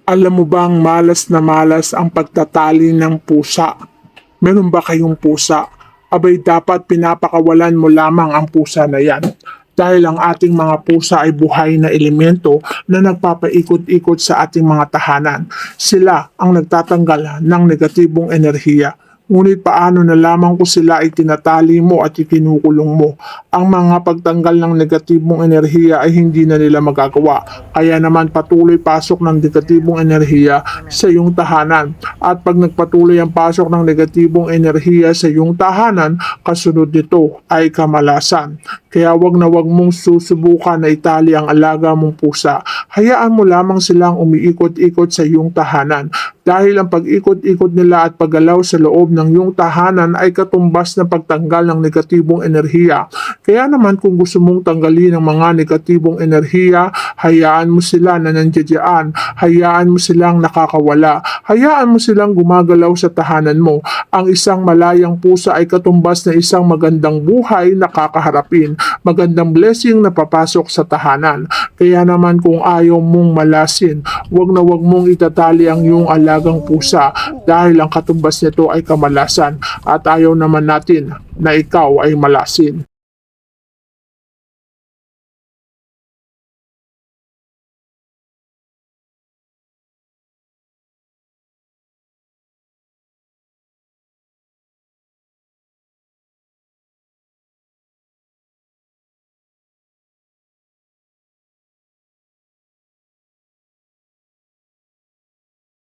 Alam mo bang malas na malas ang pagtatali ng pusa? Meron ba kayong pusa? Abay dapat pinapakawalan mo lamang ang pusa na yan. Dahil ang ating mga pusa ay buhay na elemento na nagpapaikot-ikot sa ating mga tahanan. Sila ang nagtatanggal ng negatibong enerhiya. Ngunit paano na lamang kung sila ay tinatali mo at ikinukulong mo? Ang mga pagtanggal ng negatibong enerhiya ay hindi na nila magagawa. Kaya naman patuloy pasok ng negatibong enerhiya sa iyong tahanan. At pag nagpatuloy ang pasok ng negatibong enerhiya sa iyong tahanan, kasunod nito ay kamalasan. Kaya wag na wag mong susubukan na itali ang alaga mong pusa. Hayaan mo lamang silang umiikot-ikot sa iyong tahanan. Dahil ang pag-ikot-ikot nila at paggalaw sa loob ng iyong tahanan ay katumbas na pagtanggal ng negatibong enerhiya. Kaya naman kung gusto mong tanggalin ang mga negatibong enerhiya, hayaan mo sila na nandiyan. Hayaan mo silang nakakawala. Hayaan mo silang gumagalaw sa tahanan mo. Ang isang malayang pusa ay katumbas na isang magandang buhay na kakaharapin. Magandang blessing na papasok sa tahanan. Kaya naman kung ayaw mong malasin, wag na wag mong itatali ang iyong alagang pusa dahil ang katumbas nito ay kamalasan at ayaw naman natin na ikaw ay malasin.